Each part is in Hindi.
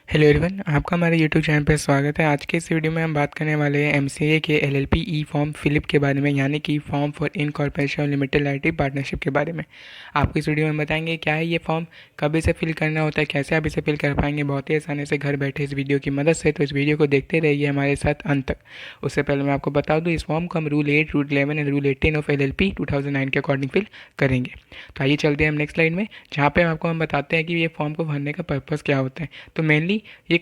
हेलो एवरीवन, आपका हमारे यूट्यूब चैनल पर स्वागत है। आज के इस वीडियो में हम बात करने वाले हैं एमसीए के एलएलपी ई फॉर्म फिलिप के बारे में, यानी कि form for incorporation limited liability partnership के बारे में। आपको इस वीडियो में बताएंगे क्या है ये फॉर्म, कब इसे फिल करना होता है, कैसे आप इसे फिल कर पाएंगे बहुत ही आसानी से घर बैठे इस वीडियो की मदद से। तो इस वीडियो को देखते रहिए हमारे साथ अंत तक। उससे पहले मैं आपको बता दूँ, इस फॉर्म को हम rule 8, rule 11 and rule 18 of LLP 2009 के अकॉर्डिंग फिल करेंगे। तो आइए चलते हैं हम नेक्स्ट स्लाइड में, जहाँ पे हम बताते हैं कि ये फॉर्म को भरने का पर्पज़ क्या होता है। तो मेनली ये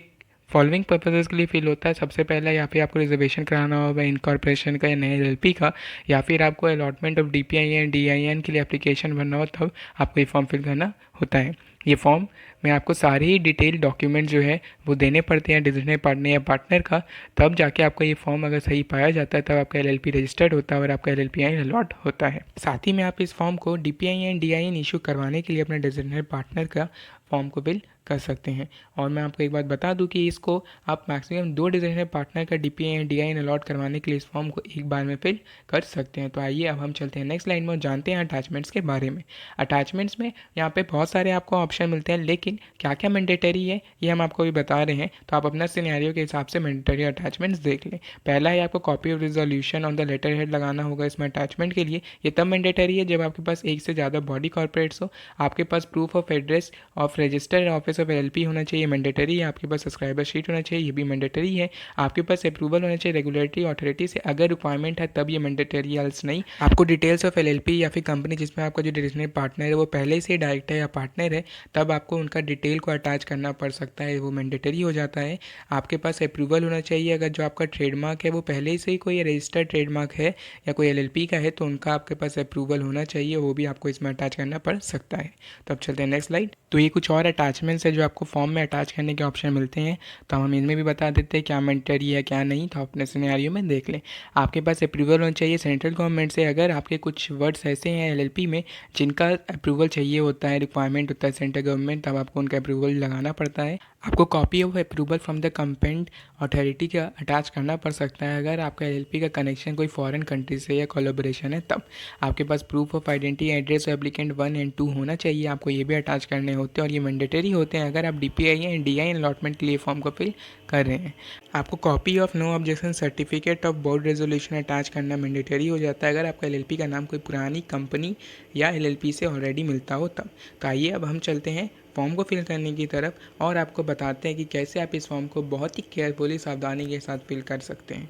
फॉलोइंग पर्पसेस के लिए फिल होता है। सबसे पहला, या फिर आपको रिजर्वेशन कराना होगा इनकॉर्पोरेशन का या नए एलएलपी का, या फिर आपको अलॉटमेंट ऑफ डीपीआईएन डीआईएन के लिए एप्लीकेशन भरना हो, तब आपको ये फॉर्म फिल करना होता है। ये फॉर्म में आपको सारे ही डिटेल डॉक्यूमेंट जो है वो देने पड़ते हैं डिजिटल पार्टनर या पार्टनर का, तब जाके आपका ये फॉर्म अगर सही पाया जाता है तब आपका एलएलपी रजिस्टर्ड होता है और आपका एलएलपी आई अलॉट होता है। साथ ही में आप इस फॉर्म को डीपीआईएन डीआईएन इशू करवाने के लिए अपने डिजिटल पार्टनर का फॉर्म को फिल कर सकते हैं। और मैं आपको एक बात बता दूं कि इसको आप मैक्सिमम 2 डिजाइनर पार्टनर का डीपीआई डीआईएन अलॉट करवाने के लिए इस फॉर्म को एक बार में फिल कर सकते हैं। तो आइए अब हम चलते हैं नेक्स्ट लाइन में और जानते हैं अटैचमेंट्स के बारे में। अटैचमेंट्स में यहाँ पे बहुत सारे आपको ऑप्शन मिलते हैं, लेकिन क्या क्या मैंडेटरी है ये हम आपको भी बता रहे हैं। तो आप अपना सिनेरियो के हिसाब से मैंडेटरी अटैचमेंट्स देख लें। पहला है आपको copy of resolution on the letter head लगाना होगा इसमें अटैचमेंट के लिए। ये तब मैंडेटरी है जब आपके पास एक से ज़्यादा बॉडी कॉर्पोरेट्स हो, आपके पास proof of address of registered office of LLP होना चाहिए, मैंडेटरी है। आपके पास सब्सक्राइबर शीट होना चाहिए, ये भी मैंडेटरी है। आपके पास अप्रूवल होना चाहिए रेगुलेटरी अथॉरिटी से, अगर रिक्वायरमेंट है तब ये मैंडेटरी, एल्स नहीं। आपको डिटेल्स ऑफ एलएलपी या फिर कंपनी जिसमें आपका जो डिजिटल पार्टनर है वो पहले से डायरेक्टर या पार्टनर है, तब आपको उनका डिटेल को अटैच करना पड़ सकता है, वो मैंडेटरी हो जाता है। आपके पास अप्रूवल होना चाहिए, अगर जो आपका ट्रेडमार्क है वो पहले से ही कोई रजिस्टर्ड ट्रेडमार्क है या कोई एलएलपी का है तो उनका आपके पास अप्रूवल होना चाहिए, वो भी आपको इसमें अटैच करना पड़ सकता है। तो अब चलते हैं नेक्स्ट स्लाइड। तो ये कुछ और अटैचमेंट्स है जो आपको फॉर्म में अटैच करने के ऑप्शन मिलते हैं, तो हम इनमें भी बता देते हैं क्या मैंडेटरी है क्या नहीं, तो अपने सिनेरियो में देख लें। आपके पास अप्रूवल होना चाहिए सेंट्रल गवर्नमेंट से, अगर आपके कुछ वर्ड्स ऐसे हैं एलएलपी में जिनका अप्रूवल चाहिए होता है, रिक्वायरमेंट होता है सेंट्रल गवर्नमेंट, तब आपको उनका अप्रूवल लगाना पड़ता है। आपको copy of approval from the competent authority का अटैच करना पड़ सकता है, अगर आपका एलएलपी का कनेक्शन कोई फॉरेन कंट्री से या कोलैबोरेशन है तब। आपके पास proof of identity address applicant 1 and 2 होना चाहिए, आपको ये भी अटैच करने होते हैं और ये मैंडेटरी होते हैं अगर आप डीपीआई एंड डीआईएन अलॉटमेंट के लिए फॉर्म को फिल कर रहे हैं। आपको copy of no objection certificate of board resolution attach करना मैंडेटरी हो जाता है, अगर आपका एलएलपी का नाम कोई पुरानी कंपनी या एलएलपी से ऑलरेडी मिलता हो तब। तो आइए अब हम चलते हैं फॉर्म को फिल करने की तरफ और आपको बताते हैं कि कैसे आप इस फॉर्म को बहुत ही केयरफुली सावधानी के साथ फिल कर सकते हैं।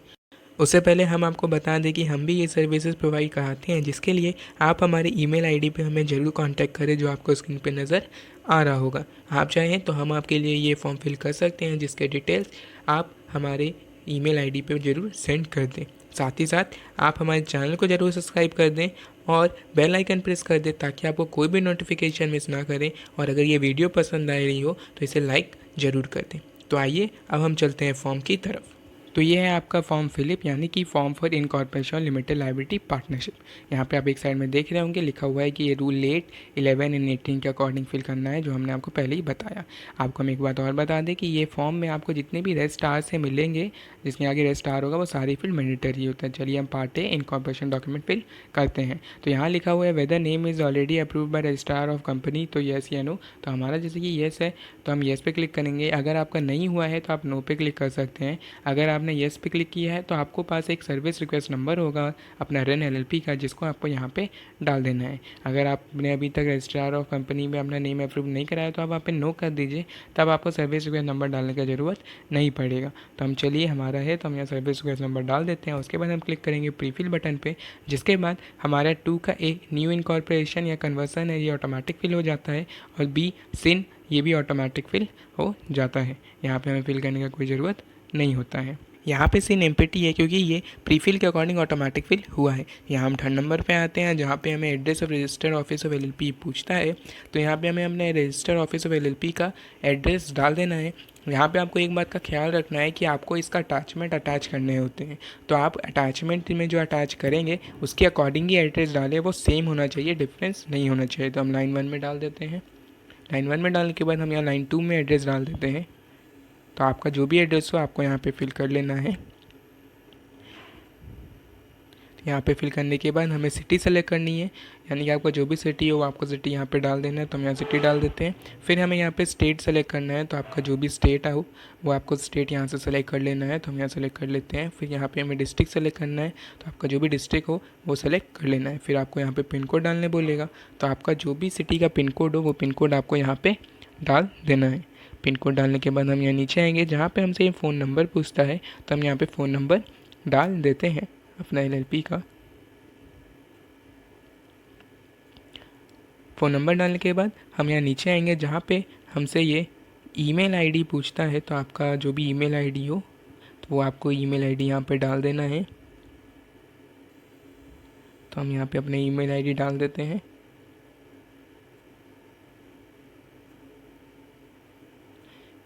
उससे पहले हम आपको बता दें कि हम भी ये सर्विसेज प्रोवाइड कराते हैं, जिसके लिए आप हमारे ईमेल आईडी पे हमें ज़रूर कांटेक्ट करें जो आपको स्क्रीन पे नज़र आ रहा होगा। आप चाहें तो हम आपके लिए ये फॉर्म फिल कर सकते हैं, जिसके डिटेल्स आप हमारे ईमेल आईडी पे ज़रूर सेंड कर दें। साथ ही साथ आप हमारे चैनल को ज़रूर सब्सक्राइब कर दें और बेल आइकन प्रेस कर दें ताकि आपको कोई भी नोटिफिकेशन मिस ना करें, और अगर ये वीडियो पसंद आ रही हो तो इसे लाइक ज़रूर कर दें। तो आइए अब हम चलते हैं फॉर्म की तरफ। तो ये है आपका फॉर्म फिलिप, यानी कि form for incorporation limited liability partnership. यहाँ पे आप एक साइड में देख रहे होंगे लिखा हुआ है कि ये रूल 8, 11 एंड 18 के अकॉर्डिंग फिल करना है, जो हमने आपको पहले ही बताया। आपको हम एक बात और बता दें कि ये फॉर्म में आपको जितने भी रेड स्टार से मिलेंगे, जिसके आगे रेड स्टार होगा वो सारी फिल मैंडेटरी होता है। चलिए हम part A incorporation document fill करते हैं। तो यहाँ लिखा हुआ है whether name is already approve by registrar of company, तो येस या नो। तो हमारा जैसे कि येस है तो हम येस पे क्लिक करेंगे, अगर आपका नहीं हुआ है तो आप नो पे क्लिक कर सकते हैं। अगर आपने येस पे क्लिक किया है तो आपको पास एक सर्विस रिक्वेस्ट नंबर होगा अपना रन एलएलपी का, जिसको आपको यहाँ पे डाल देना है। अगर आपने अभी तक रजिस्ट्रार ऑफ कंपनी में अपना नेम अप्रूव नहीं कराया तो आप वहाँ पे नो कर दीजिए, तब आपको सर्विस रिक्वेस्ट नंबर डालने की ज़रूरत नहीं पड़ेगा। तो हम चलिए हमारा है तो हम यहाँ सर्विस रिक्वेस्ट नंबर डाल देते हैं। उसके बाद हम क्लिक करेंगे प्रीफिल बटन पे, जिसके बाद हमारा 2 का एक न्यू इनकॉर्पोरेशन या कन्वर्सन है, ये ऑटोमेटिक फिल हो जाता है, और बी सिन ये भी ऑटोमेटिक फिल हो जाता है। यहाँ पे हमें फिल करने का कोई ज़रूरत नहीं होता है। यहाँ पे सिन एम्प्टी है क्योंकि ये प्रीफिल के अकॉर्डिंग ऑटोमेटिक फिल हुआ है। यहाँ हम 3rd नंबर पे आते हैं जहाँ पे हमें address of registered office of LLP पूछता है। तो यहाँ पे हमें अपने रजिस्टर्ड ऑफिस ऑफ एलएलपी का एड्रेस डाल देना है। यहाँ पे आपको एक बात का ख्याल रखना है कि आपको इसका अटैचमेंट अटैच करने होते हैं, तो आप अटैचमेंट में जो अटैच करेंगे उसके अकॉर्डिंग ही एड्रेस डालें, वो सेम होना चाहिए, डिफरेंस नहीं होना चाहिए। तो हम लाइन 1 में डाल देते हैं। लाइन 1 में डालने के बाद हम यहाँ लाइन 2 में एड्रेस डाल देते हैं। तो आपका जो भी एड्रेस हो आपको यहाँ पे फिल कर लेना है। यहाँ पे फिल करने के बाद हमें सिटी सेलेक्ट करनी है, यानी कि आपका जो भी सिटी हो आपको सिटी यहाँ पे डाल देना है, तो हम यहाँ सिटी डाल देते हैं। फिर हमें यहाँ पे स्टेट सेलेक्ट करना है, तो आपका जो भी स्टेट हो वो आपको स्टेट यहाँ से सेलेक्ट कर लेना है, तो हम यहाँ सेलेक्ट कर लेते हैं। फिर यहाँ पे हमें डिस्ट्रिक्ट सेलेक्ट करना है, तो आपका जो भी डिस्ट्रिक्ट हो वो सेलेक्ट कर लेना है। फिर आपको यहाँ पे पिन कोड डालने बोलेगा, तो आपका जो भी सिटी का पिन कोड हो वो पिन कोड आपको यहाँ पे डाल देना है। पिन कोड डालने के बाद हम यहाँ नीचे आएंगे, जहाँ पे हमसे ये फ़ोन नंबर पूछता है तो हम यहाँ पे फ़ोन नंबर डाल देते हैं अपना LLP का। फ़ोन नंबर डालने के बाद हम यहाँ नीचे आएंगे, जहाँ पे हमसे ये ईमेल आईडी पूछता है, तो आपका जो भी ईमेल आईडी हो तो वो आपको ईमेल आईडी यहाँ पे डाल देना है। तो हम यहाँ पे अपने ईमेल आईडी डाल देते हैं।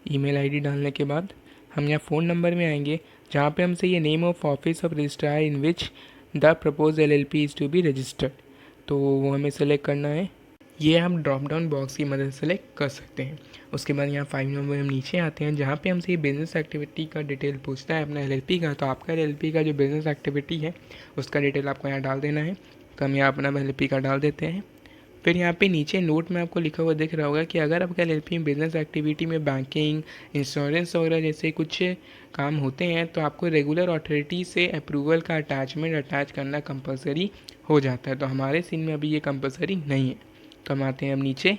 ईमेल आईडी डालने के बाद हम यहाँ फ़ोन नंबर में आएंगे, जहाँ पे हमसे ये name of office of registrar in which the propose LLP is to be registered, तो वो हमें सेलेक्ट करना है। ये हम ड्रॉप डाउन बॉक्स की मदद से सेलेक्ट कर सकते हैं। उसके बाद यहाँ 5 नंबर हम नीचे आते हैं, जहाँ पे हमसे ये बिज़नेस एक्टिविटी का डिटेल पूछता है अपना LLP का। तो आपका LLP का जो बिज़नेस एक्टिविटी है उसका डिटेल आपको यहाँ डाल देना है, तो हम यहाँ अपना LLP का डाल देते हैं। फिर यहाँ पे नीचे नोट में आपको लिखा हुआ दिख रहा होगा कि अगर आपका LLP में बिज़नेस एक्टिविटी में बैंकिंग, इंश्योरेंस वगैरह जैसे कुछ काम होते हैं तो आपको रेगुलर अथॉरिटी से अप्रूवल का अटैचमेंट अटैच करना कंपलसरी हो जाता है। तो हमारे सीन में अभी ये कंपलसरी नहीं है। तो हम आते हैं अब नीचे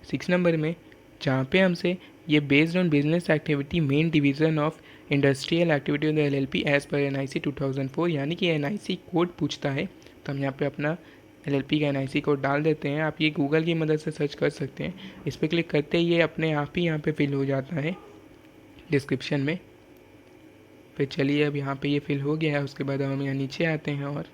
6 नंबर में, जहाँ पे हमसे ये based on business activity main division of industrial activity of the LLP as per NIC 2004, यानी कि NIC कोड पूछता है। तो हम यहाँ पे अपना LLP का NIC कोड डाल देते हैं। आप ये गूगल की मदद से सर्च कर सकते हैं। इस पर क्लिक करते ही ये अपने आप ही यहाँ पे फिल हो जाता है डिस्क्रिप्शन में। फिर चलिए अब यहाँ पे ये फिल हो गया है। उसके बाद हम यहाँ नीचे आते हैं और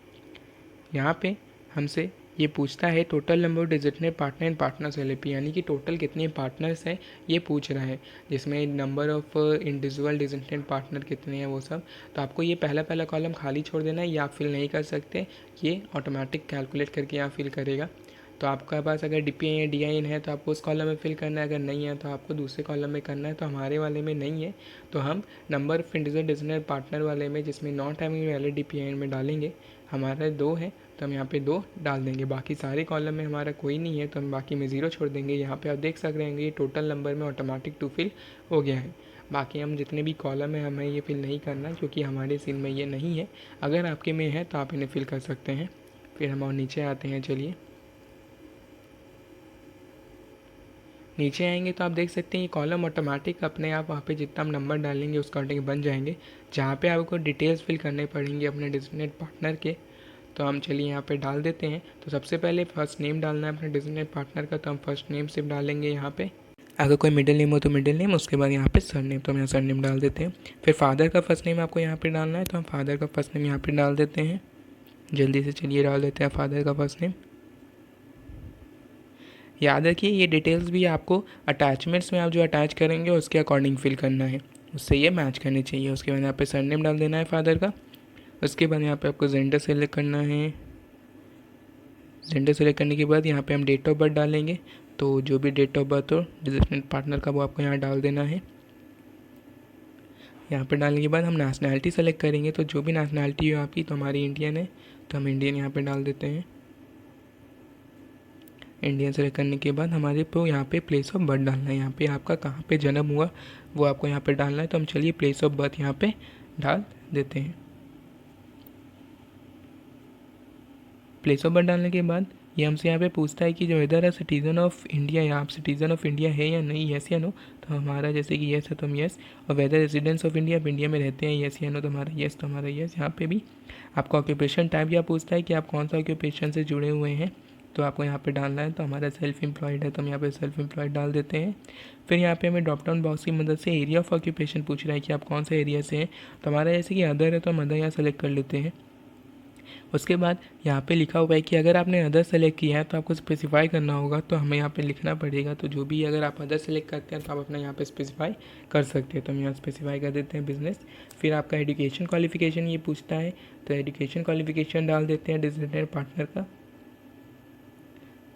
यहाँ पे हमसे ये पूछता है total number of designated partner and partners LLP, यानी कि टोटल कितने पार्टनर्स हैं ये पूछ रहा है, जिसमें नंबर ऑफ इंडिविजुअल डिजिटनेट पार्टनर कितने हैं वो सब। तो आपको ये पहला कॉलम खाली छोड़ देना है, ये आप फिल नहीं कर सकते, ये ऑटोमेटिक कैलकुलेट करके यहाँ फिल करेगा। तो आपका पास अगर DPIN या DIN है तो आपको उस कॉलम में फिल करना है, अगर नहीं है तो आपको दूसरे कॉलम में करना है। तो हमारे वाले में नहीं है, तो हम नंबर ऑफ इंडिविजुअल डिजिटनेट पार्टनर वाले में, जिसमें नॉट हैविंग वैलिड DPIN में डालेंगे। हमारा 2 है तो हम यहाँ पे 2 डाल देंगे। बाकी सारे कॉलम में हमारा कोई नहीं है तो हम बाकी में 0 छोड़ देंगे। यहाँ पे आप देख सक रहे हैं ये टोटल नंबर में ऑटोमेटिक टू फिल हो गया है। बाकी हम जितने भी कॉलम है हमें ये फिल नहीं करना, क्योंकि हमारे सीन में ये नहीं है। अगर आपके में है तो आप इन्हें फिल कर सकते हैं। फिर हम और नीचे आते हैं। चलिए नीचे आएंगे तो आप देख सकते हैं ये कॉलम ऑटोमेटिक अपने आप वहाँ पे जितना हम नंबर डालेंगे उसके अकॉर्डिंग बन जाएंगे, जहाँ पे आपको डिटेल्स फिल करने पड़ेंगे अपने डिजिटनेट पार्टनर के। तो हम चलिए यहाँ पे डाल देते हैं। तो सबसे पहले फर्स्ट नेम डालना है अपने डिजिटनेट पार्टनर का, तो हम फर्स्ट नेम सिर्फ डालेंगे यहाँ पे। अगर कोई मिडिल नेम हो तो मिडिल नेम, उसके बाद यहाँ पे सर नेम, तो हम यहाँ सर नेम डाल देते हैं। फिर फादर का फर्स्ट नेम आपको यहाँ पे डालना है, तो हम फादर का फर्स्ट नेम यहाँ पे डाल देते हैं। जल्दी से चलिए डाल देते हैं फादर का फर्स्ट नेम। याद रखिए ये डिटेल्स भी आपको अटैचमेंट्स में आप जो अटैच करेंगे उसके अकॉर्डिंग फिल करना है, उससे ये मैच करनी चाहिए। उसके बाद यहाँ पे सरनेम डाल देना है फादर का। उसके बाद यहाँ पे आपको जेंडर सेलेक्ट करना है। जेंडर सेलेक्ट करने के बाद यहाँ पे हम डेट ऑफ बर्थ डालेंगे, तो जो भी डेट ऑफ बर्थ हो डिजिटनेट पार्टनर का वो आपको यहाँ डाल देना है। यहाँ पर डालने के बाद हम नेशनैलिटी सेलेक्ट करेंगे, तो जो भी नेशनैलिटी हो आपकी, तो हमारी इंडियन है तो हम इंडियन यहाँ पर डाल देते हैं। इंडियन सेलेक्ट करने के बाद हमारे को यहाँ पे प्लेस ऑफ बर्थ डालना है। यहाँ पे आपका कहाँ पे जन्म हुआ वो आपको यहाँ पे डालना है। तो हम चलिए प्लेस ऑफ बर्थ यहाँ पे डाल देते हैं। प्लेस ऑफ बर्थ डालने के बाद ये हमसे यहाँ पे पूछता है कि जो इधर है सिटीज़न ऑफ इंडिया, या आप सिटीज़न ऑफ इंडिया है या नहीं, येस या नो। तो हमारा जैसे कि येस है तो हम येस, और वेदर रेजिडेंस ऑफ इंडिया, आप इंडिया में रहते हैं, येस या नो, तो हमारा येस, तो हमारा येस। यहाँ पे भी आपका ऑक्यूपेशन टाइप या पूछता है कि आप कौन सा ऑक्यूपेशन से जुड़े हुए हैं, तो आपको यहाँ पे डालना है। तो हमारा सेल्फ एम्प्लॉयड है तो हम यहाँ पे सेल्फ एम्प्लॉयड डाल देते हैं। फिर यहाँ पे हमें ड्रॉप डाउन बॉक्स की मदद से एरिया ऑफ ऑक्यूपेशन पूछ रहा है कि आप कौन सा एरिया से हैं। तो हमारा जैसे कि अदर है तो हम अदर यहाँ सेलेक्ट कर लेते हैं। उसके बाद यहाँ पे लिखा हुआ है कि अगर आपने अदर सेलेक्ट किया है तो आपको स्पेसिफाई करना होगा, तो हमें यहाँ पे लिखना पड़ेगा। तो जो भी अगर आप अदर सेलेक्ट करते हैं तो आप अपना यहाँ पे स्पेसिफाई कर सकते हैं। तो हम यहाँ स्पेसिफाई कर देते हैं बिजनेस। फिर आपका एजुकेशन क्वालिफिकेशन ये पूछता है, तो एजुकेशन क्वालिफिकेशन डाल देते हैं डिजिटनेट पार्टनर का।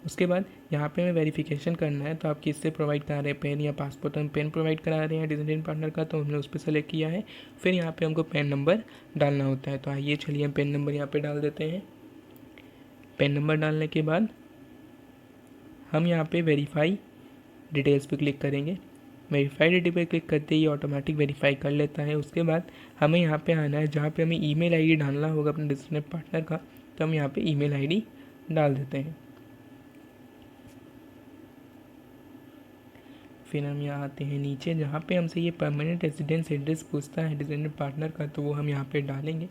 उसके बाद यहाँ पे हमें वेरिफिकेशन करना है, तो आप किससे प्रोवाइड करा रहे हैं, पेन या पासपोर्ट। हम पेन प्रोवाइड करा रहे हैं डिजिटेड पार्टनर का, तो हमने उस पर सेलेक्ट किया है। फिर यहाँ पे हमको पेन नंबर डालना होता है, तो आइए चलिए हम पेन नंबर यहाँ पे डाल देते हैं। पेन नंबर डालने के बाद हम यहाँ पे वेरीफाई डिटेल्स पे क्लिक करेंगे। वेरीफाई डिटेल पे क्लिक करते ही ऑटोमेटिक वेरीफाई कर लेता है। उसके बाद हमें यहाँ पे आना है जहाँ पे हमें ईमेल आईडी डालना होगा अपने डिजिटल पार्टनर का, तो हम यहाँ पे ईमेल आईडी डाल देते हैं। फिर हम यहाँ आते हैं नीचे जहाँ पे हमसे ये परमानेंट रेजिडेंस एड्रेस पूछता है डिजिटल पार्टनर का, तो वो हम यहाँ पे डालेंगे।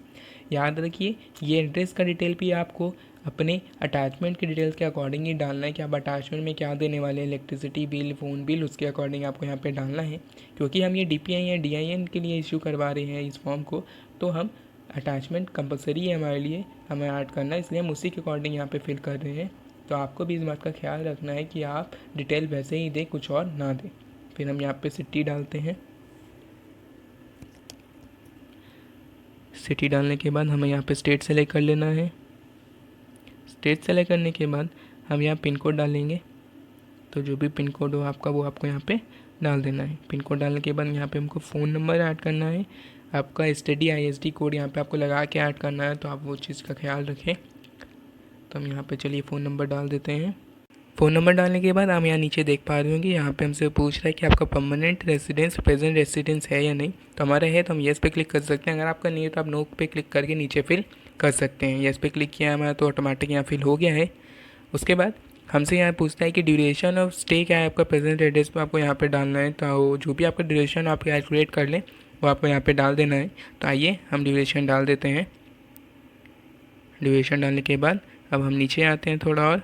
याद रखिए ये एड्रेस का डिटेल भी आपको अपने अटैचमेंट के डिटेल्स के अकॉर्डिंग ही डालना है कि आप अटैचमेंट में क्या देने वाले हैं, इलेक्ट्रिसिटी बिल, फ़ोन बिल, उसके अकॉर्डिंग आपको यहाँ पे डालना है। क्योंकि हम ये DPI या DIN के लिए इशू करवा रहे हैं इस फॉर्म को, तो हम अटैचमेंट कंपलसरी है हमारे लिए, हमें ऐड करना है, इसलिए हम उसी के अकॉर्डिंग यहाँ पे फिल कर रहे हैं। तो आपको भी इस बात का ख्याल रखना है कि आप डिटेल वैसे ही दें, कुछ और ना दें। फिर हम यहाँ पे सिटी डालते हैं। सिटी डालने के बाद हमें यहाँ पे स्टेट सेलेक्ट कर लेना है। स्टेट सेलेक्ट करने के बाद हम यहाँ पिन कोड डालेंगे, तो जो भी पिन कोड हो आपका वो आपको यहाँ पे डाल देना है। पिन कोड डालने के बाद यहाँ पे हमको फ़ोन नंबर ऐड करना है, आपका स्टडी ISD कोड यहाँ पे आपको लगा के ऐड करना है, तो आप वो चीज़ का ख्याल रखें। तो हम यहाँ पे चलिए फ़ोन नंबर डाल देते हैं। फ़ोन नंबर डालने के बाद हम यहाँ नीचे देख पा रहे होंगे यहाँ पे हमसे पूछ रहा है कि आपका परमानेंट रेजिडेंस प्रेजेंट रेजिडेंस है या नहीं। तो हमारा है तो हम येस पे क्लिक कर सकते हैं। अगर आपका नहीं है तो आप नो पे क्लिक करके नीचे फिल कर सकते हैं। येस पे क्लिक किया हमारा तो ऑटोमेटिक यहाँ फिल हो गया है। उसके बाद हमसे यहाँ पूछता है कि ड्यूरेशन ऑफ स्टे क्या है आपका प्रेजेंट एड्रेस पे, आपको यहाँ पे डालना है। तो जो भी आपका ड्यूरेशन आप कैलकुलेट कर लें वो आपको यहाँ पे डाल देना है। तो आइए हम ड्यूरेशन डाल देते हैं। ड्यूरेशन डालने के बाद अब हम नीचे आते हैं थोड़ा और,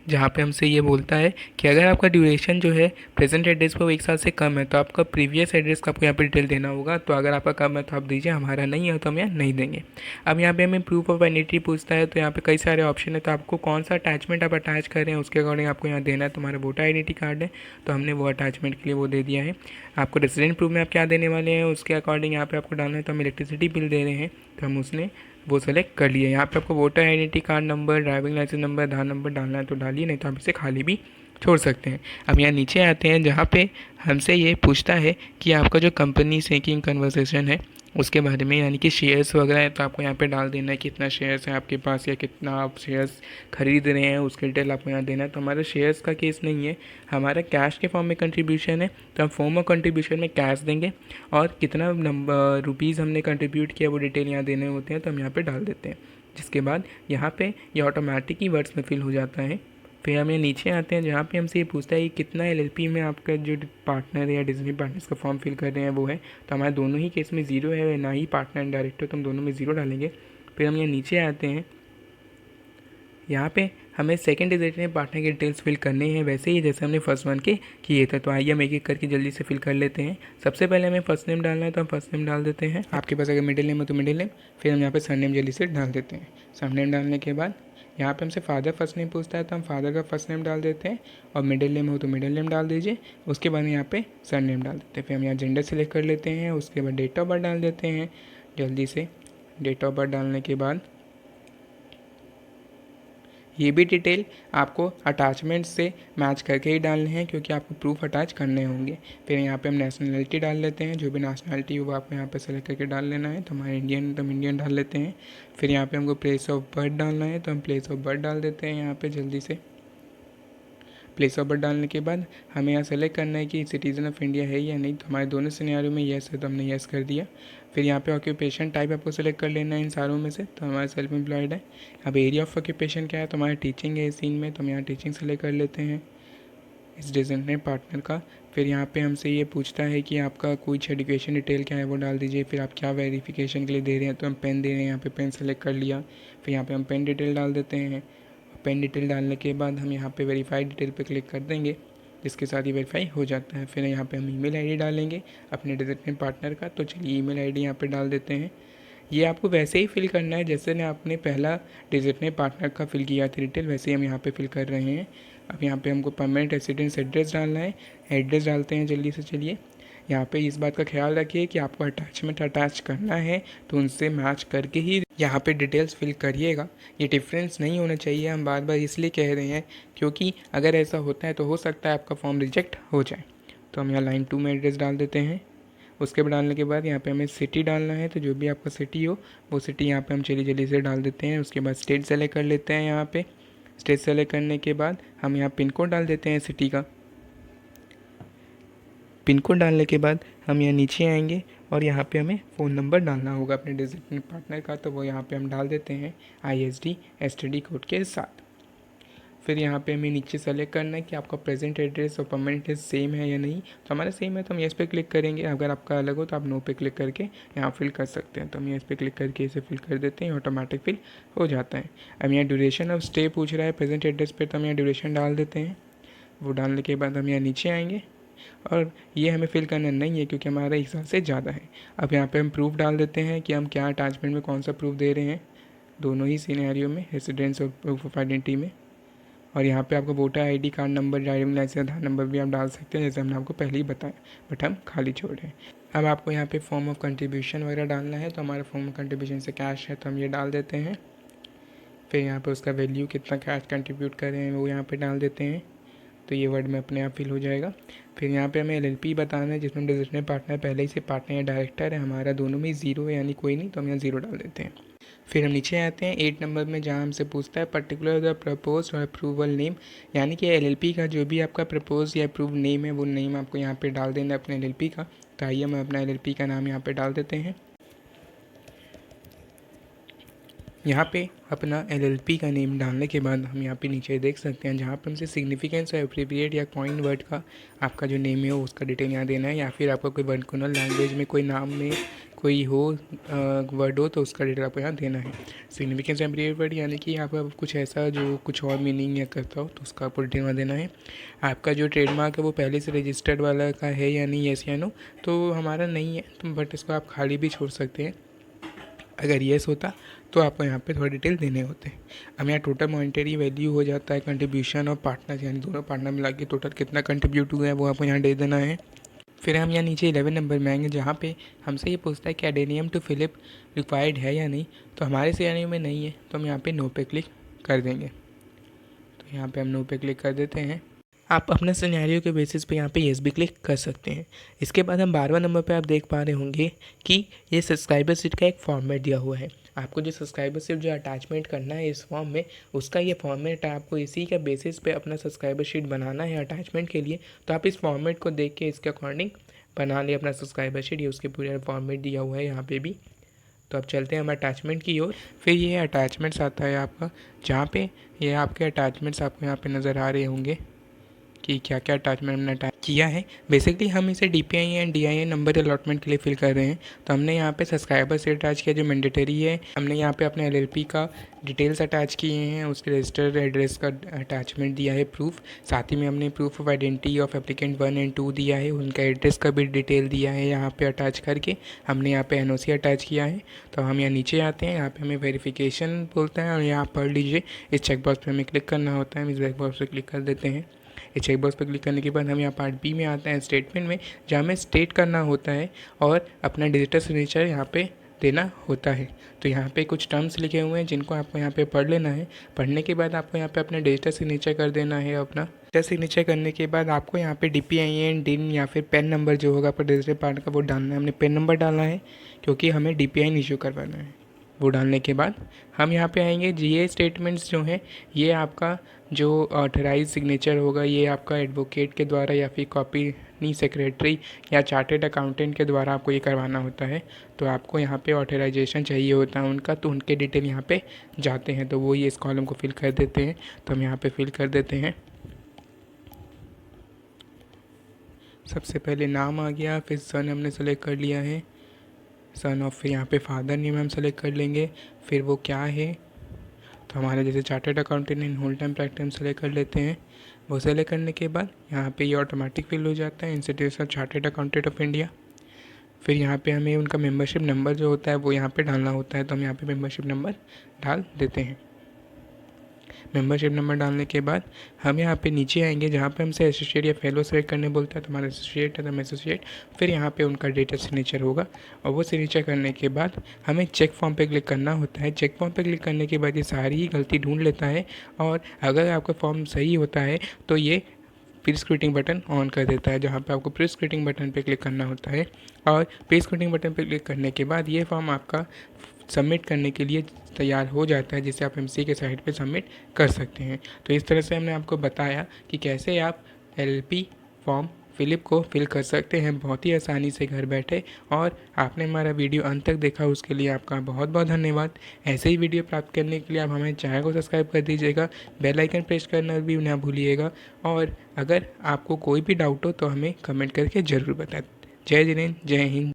जहाँ पे हमसे ये बोलता है कि अगर आपका ड्यूरेशन जो है प्रेजेंट एड्रेस पर वो 1 साल से कम है तो आपका प्रीवियस एड्रेस का आपको यहाँ पे डिटेल देना होगा। तो अगर आपका कम है तो आप दीजिए, हमारा नहीं है तो हम यहाँ नहीं देंगे। अब यहाँ पे हमें प्रूफ ऑफ आइडेंटिटी पूछता है, तो यहाँ पे कई सारे ऑप्शन है, तो आपको कौन सा अटैचमेंट आप अटैच कर रहे हैं उसके अकॉर्डिंग आपको यहाँ देना है। तो हमारा वोटर आइडेंटिटी कार्ड है तो हमने वो अटैचमेंट के लिए वो दे दिया है। आपको रेजिडेंट प्रूफ में आप क्या देने वाले हैं उसके अकॉर्डिंग यहाँ पे आपको डालना है। तो हम इलेक्ट्रिसिटी बिल दे रहे हैं तो हम उसने वो सेलेक्ट कर लिया। यहाँ पे आपको voter identity card number, driving licence number, Aadhaar number डालना है तो डालिए, नहीं तो आप इसे खाली भी छोड़ सकते हैं। अब यहाँ नीचे आते हैं जहाँ पे हमसे ये पूछता है कि आपका जो कंपनी से की कन्वर्सेशन है उसके बारे में, यानी कि शेयर्स वगैरह है, तो आपको यहाँ पे डाल देना है कितना शेयर्स है आपके पास या कितना आप शेयर्स खरीद रहे हैं उसके डिटेल आपको यहाँ देना है। तो हमारा शेयर्स का केस नहीं है, हमारा कैश के फॉर्म में कंट्रीब्यूशन है, तो हम फॉर्म ऑफ कंट्रीब्यूशन में कैश देंगे और कितना नंबर रुपीज़ हमने कंट्रीब्यूट किया वो डिटेल यहाँ देने होते हैं, तो हम यहाँ पर डाल देते हैं। जिसके बाद यहाँ पर ये ऑटोमेटिक ही वर्ड्स में फिल हो जाता है। फिर हम ये नीचे आते हैं जहाँ पे हमसे ये पूछता है कि कितना LLP में आपका जो पार्टनर या डिज्नी पार्टनर्स का फॉर्म फिल कर रहे हैं वो है। तो हमारे दोनों ही केस में 0 है, ना ही पार्टनर एंड डायरेक्टर, तो हम दोनों में 0 डालेंगे। फिर हम ये नीचे आते हैं, यहाँ पे हमें सेकंड डिजिट पार्टनर के डिटेल्स फिल करने हैं वैसे ही जैसे हमने फर्स्ट वन के किए थे। तो आइए हम एक एक करके जल्दी से फिल कर लेते हैं। सबसे पहले हमें फर्स्ट नेम डालना है तो हम फर्स्ट नेम डाल देते हैं। आपके पास अगर मिडिल नेम है तो मिडिल नेम। फिर हम यहाँ पे सरनेम जल्दी से डाल देते हैं। सरनेम डालने के बाद यहाँ पे हमसे फादर फर्स्ट नेम पूछता है तो हम फादर का फर्स्ट नेम डाल देते हैं, और मिडिल नेम हो तो मिडिल नेम डाल दीजिए। उसके बाद यहाँ पे सरनेम डाल देते हैं। फिर हम यहाँ जेंडर सेलेक्ट कर लेते हैं। उसके बाद डेट ऑफ बर्थ डाल देते हैं जल्दी से। डेट ऑफ बर्थ डालने के बाद ये भी डिटेल आपको अटैचमेंट से मैच करके ही डालने हैं क्योंकि आपको प्रूफ अटैच करने होंगे। फिर यहाँ पे हम नेशनलिटी डाल लेते हैं, जो भी नेशनलिटी हो वो आपको यहाँ पे सेलेक्ट करके डाल लेना है। तो हमारे इंडियन तो हम इंडियन डाल लेते हैं। फिर यहाँ पे हमको प्लेस ऑफ बर्थ डालना है तो हम प्लेस ऑफ बर्थ डाल देते हैं यहाँ पे जल्दी से। प्लेस ऑफ बर्थ डालने के बाद हमें यहाँ सेलेक्ट करना है कि सिटीज़न ऑफ इंडिया है या नहीं। तो हमारे दोनों सिनेरियो में येस है तो हमने येस कर दिया। फिर यहाँ पे ऑक्यूपेशन टाइप आपको सेलेक्ट कर लेना है इन सारों में से। तो हमारा सेल्फ एम्प्लॉयड है। अब एरिया ऑफ ऑक्यूपेशन क्या है, तो हमारा टीचिंग है इस सीन में, तो हम यहाँ टीचिंग सेलेक्ट कर लेते हैं इस डिजिग्नेटेड पार्टनर का। फिर यहाँ पे हमसे ये पूछता है कि आपका कुछ एजुकेशन डिटेल क्या है वो डाल दीजिए। फिर आप क्या वेरिफिकेशन के लिए दे रहे हैं, तो हम पेन दे रहे हैं, यहाँ पे पेन सेलेक्ट कर लिया। फिर यहाँ पे हम पेन डिटेल डाल देते हैं। पेन डिटेल डालने के बाद हम यहाँ पे वेरीफाइड डिटेल पे क्लिक कर देंगे, जिसके साथ ही वेरीफाई हो जाता है। फिर यहाँ पे हम ईमेल आईडी डालेंगे अपने डिजिटल पार्टनर का। तो चलिए ईमेल आईडी यहाँ पे डाल देते हैं। ये आपको वैसे ही फिल करना है जैसे ने आपने पहला डिजिटल पार्टनर का फिल किया था डिटेल, वैसे ही हम यहाँ पे फिल कर रहे हैं। अब यहाँ पे हमको परमानेंट रेसिडेंस एड्रेस डालना है। एड्रेस डालते हैं जल्दी से। चलिए यहाँ पे इस बात का ख्याल रखिए कि आपको अटैचमेंट अटैच करना है तो उनसे मैच करके ही यहाँ पे डिटेल्स फिल करिएगा। ये डिफरेंस नहीं होना चाहिए, हम बार बार इसलिए कह रहे हैं क्योंकि अगर ऐसा होता है तो हो सकता है आपका फॉर्म रिजेक्ट हो जाए। तो हम यहाँ लाइन 2 में एड्रेस डाल देते हैं। उसके बाद डालने के बाद यहाँ पे हमें सिटी डालना है, तो जो भी आपका सिटी हो वो सिटी यहाँ पे हम जल्दी जल्दी से डाल देते हैं। उसके बाद स्टेट सेलेक्ट कर लेते हैं। यहाँ पे स्टेट सेलेक्ट करने के बाद हम यहाँ पिन कोड डाल देते हैं सिटी का। पिन कोड डालने के बाद हम यहाँ नीचे आएंगे और यहाँ पे हमें फ़ोन नंबर डालना होगा अपने डिजिटल पार्टनर का, तो वो यहाँ पे हम डाल देते हैं ISD STD कोड के साथ। फिर यहाँ पे हमें नीचे सेलेक्ट करना है कि आपका प्रेजेंट एड्रेस और परमानेंट एड्रेस सेम है या नहीं। तो हमारा सेम है तो हम येस पे क्लिक करेंगे, अगर आपका अलग हो तो आप नो पे क्लिक करके यहाँ फिल कर सकते हैं। तो हम येस पे क्लिक करके इसे फिल कर देते हैं, ऑटोमेटिक फिल हो जाता है। अब यहाँ ड्यूरेशन ऑफ स्टे पूछ रहा है प्रेजेंट एड्रेस पर, तो हम यहाँ ड्यूरेशन डाल देते हैं। वो डालने के बाद हम यहाँ नीचे आएंगे और ये हमें फिल करना नहीं है क्योंकि हमारा 1 साल से ज़्यादा है। अब यहाँ पे हम प्रूफ डाल देते हैं कि हम क्या अटैचमेंट में कौन सा प्रूफ दे रहे हैं, दोनों ही सिनेरियो में, रेसिडेंस और प्रूफ ऑफ आइडेंटिटी में। और यहाँ पे आपको voter ID card number, driving licence, Aadhaar number भी आप डाल सकते हैं जैसे हमने आपको पहले ही बताया, बट हम खाली छोड़ रहे हैं। अब आपको यहाँ पे फॉर्म ऑफ कंट्रीब्यूशन वगैरह डालना है, तो हमारा फॉर्म ऑफ कंट्रीब्यूशन से कैश है तो हम ये डाल देते हैं। फिर यहाँ पे उसका वैल्यू कितना कैश कंट्रीब्यूट कर रहे हैं वो यहाँ पे डाल देते हैं, तो ये वर्ड में अपने आप फिल हो जाएगा। फिर यहाँ पे हमें LLP बताना है जिसमें डिजिटल पार्टनर पहले ही से पार्टनर या डायरेक्टर है, हमारा दोनों में 0 है यानी कोई नहीं, तो हम यहाँ 0 डाल देते हैं। फिर हम नीचे आते हैं 8 नंबर में जहाँ हमसे पूछता है पर्टिकुलर द प्रपोज और अप्रूवल नेम, यानी कि LLP का जो भी आपका प्रपोज या अप्रूव नेम है वो नेम आपको यहाँ पे डाल देना है अपने LLP का। तो आइए हम अपना LLP का नाम यहाँ पे डाल देते हैं। यहाँ पे अपना LLP का नेम डालने के बाद हम यहाँ पे नीचे देख सकते हैं जहाँ पे हमसे सिग्निफिकेंस और एप्रीविएट या कॉइन वर्ड का आपका जो नेम है उसका डिटेल यहाँ देना है, या फिर आपका कोई वर्नाकुलर लैंग्वेज में कोई नाम में कोई हो वर्ड हो तो उसका डिटेल आपको यहाँ देना है। सिग्निफिकेंस एप्रीविएट वर्ड यानी कि आपका कुछ ऐसा जो कुछ और मीनिंग या करता हो तो उसका आपको डिटेल यहाँ देना है। आपका जो ट्रेडमार्क है वो पहले से रजिस्टर्ड वाला का है या नहीं, येस या नो, तो हमारा नहीं है तो बट इसको आप खाली भी छोड़ सकते हैं। अगर येस होता तो आपको यहाँ पे थोड़ा डिटेल देने होते हैं। अब यहाँ टोटल मॉनिटरी वैल्यू हो जाता है कंट्रीब्यूशन और पार्टनर्स, यानी दोनों पार्टनर मिला के टोटल कितना कंट्रीब्यूट हुआ है वो आपको यहाँ दे देना है। फिर हम यहाँ नीचे 11 नंबर में आएंगे जहाँ पे हमसे ये पूछता है कि एडेनियम टू फिलिप रिक्वायर्ड है या नहीं, तो हमारे सिनेरियो में नहीं है तो हम यहाँ पे नो पे क्लिक कर देंगे। तो यहाँ पे हम नो पे क्लिक कर देते हैं। आप अपने सिनेरियो के बेसिस पे यहाँ पे येस भी क्लिक कर सकते हैं। इसके बाद हम 12वां नंबर पे आप देख पा रहे होंगे कि ये सब्सक्राइबर शीट का एक फॉर्मेट दिया हुआ है। आपको जो सब्सक्राइबर शीट जो अटैचमेंट करना है इस फॉर्म में उसका ये फॉर्मेट है, आपको इसी के बेसिस पे अपना सब्सक्राइबर शीट बनाना है अटैचमेंट के लिए। तो आप इस फॉर्मेट को देख के इसके अकॉर्डिंग बना लिए अपना सब्सक्राइबर शीट, ये उसके पूरे फॉर्मेट दिया हुआ है यहाँ पर भी। तो अब चलते हैं हम अटैचमेंट की ओर। फिर ये अटैचमेंट्स आता है आपका, जहाँ पे ये आपके अटैचमेंट्स आपको यहाँ पे नज़र आ रहे होंगे कि क्या क्या अटैचमेंट हमने अटैच किया है। बेसिकली हम इसे DPI and DIN number allotment के लिए फिल कर रहे हैं। तो हमने यहाँ पे सब्सक्राइबर से अटैच किया जो मैंडेटरी है, हमने यहाँ पे अपने LLP का डिटेल्स अटैच किए हैं, उसके रजिस्टर्ड एड्रेस का अटैचमेंट दिया है प्रूफ, साथ ही में हमने proof of identity of applicant 1 and 2 दिया है, उनका एड्रेस का भी डिटेल दिया है यहाँ पे अटैच करके हमने यहाँ पे NOC अटैच किया है। तो हम यहाँ नीचे आते हैं, यहाँ पे हमें वेरिफिकेशन बोलता है और यहाँ पढ़ लीजिए, इस चेकबॉक्स पर हमें क्लिक करना होता है। हम इस चेकबॉक्स पर क्लिक कर देते हैं। इस चेकबॉक्स पर क्लिक करने के बाद हम यहाँ पार्ट B में आते हैं स्टेटमेंट में, जहाँ हमें स्टेट करना होता है और अपना डिजिटल सिग्नेचर यहाँ पे देना होता है। तो यहाँ पे कुछ टर्म्स लिखे हुए हैं जिनको आपको यहाँ पे पढ़ लेना है। पढ़ने के बाद आपको यहाँ पे अपना डिजिटल सिग्नेचर कर देना है। अपना डिजिटल सिग्नेचर करने के बाद आपको यहाँ पे DPIN DIN या फिर पेन नंबर जो होगा आपका डिजिटल पार्ट का वो डालना है। हमने पेन नंबर डालना है क्योंकि हमें DPIN इशू करवाना है। वो डालने के बाद हम यहाँ पे आएंगे, ये स्टेटमेंट्स जो हैं ये आपका जो ऑथराइज सिग्नेचर होगा ये आपका एडवोकेट के द्वारा या फिर कंपनी सेक्रेटरी या चार्टेड अकाउंटेंट के द्वारा आपको ये करवाना होता है। तो आपको यहाँ पे ऑथराइजेशन चाहिए होता है उनका, तो उनके डिटेल यहाँ पे जाते हैं, तो वो ये इस कॉलम को फिल कर देते हैं। तो हम यहाँ पे फिल कर देते हैं। सबसे पहले नाम आ गया, फिर सन हमने सेलेक्ट कर लिया है, सन ऑफ, फिर यहाँ पे फादर नेम हम सेलेक्ट कर लेंगे, फिर वो क्या है तो हमारे जैसे chartered accountant in whole time practice हम सेलेक्ट कर लेते हैं। वो सेलेक्ट करने के बाद यहाँ पे ये ऑटोमेटिक फिल हो जाता है, institute of chartered accountant of India. फिर यहाँ पे हमें उनका मेंबरशिप नंबर जो होता है वो यहाँ पे डालना होता है, तो हम यहाँ पे मेंबरशिप नंबर डाल देते हैं। मेंबरशिप नंबर डालने के बाद हम यहाँ पे नीचे आएंगे जहाँ पे हमसे एसोसिएट या फेलो सेलेक्ट करने बोलता है, तो हमारा एसोसिएट है तो हम एसोसिएट, फिर यहाँ पे उनका डेटा सिग्नेचर होगा और वो सिग्नेचर करने के बाद हमें चेक फॉर्म पे क्लिक करना होता है। चेक फॉर्म पे क्लिक करने के बाद ये सारी ही गलती ढूंढ लेता है और अगर आपका फॉर्म सही होता है तो ये प्री स्क्रूटिंग बटन ऑन कर देता है, जहाँ पे आपको प्री स्क्रूटिंग बटन पे क्लिक करना होता है और प्री स्क्रूटिंग बटन पे क्लिक करने के बाद ये फॉर्म आपका सबमिट करने के लिए तैयार हो जाता है, जिसे आप एमसीए के साइट पे सबमिट कर सकते हैं। तो इस तरह से हमने आपको बताया कि कैसे आप एलएलपी फॉर्म फिलिप को फिल कर सकते हैं बहुत ही आसानी से घर बैठे। और आपने हमारा वीडियो अंत तक देखा, उसके लिए आपका बहुत बहुत धन्यवाद। ऐसे ही वीडियो प्राप्त करने के लिए आप हमें चैनल को सब्सक्राइब कर दीजिएगा, बेल आइकन प्रेस करना भी ना भूलिएगा। और अगर आपको कोई भी डाउट हो तो हमें कमेंट करके ज़रूर बताएं। जय जिनेंद्र, जय हिंद।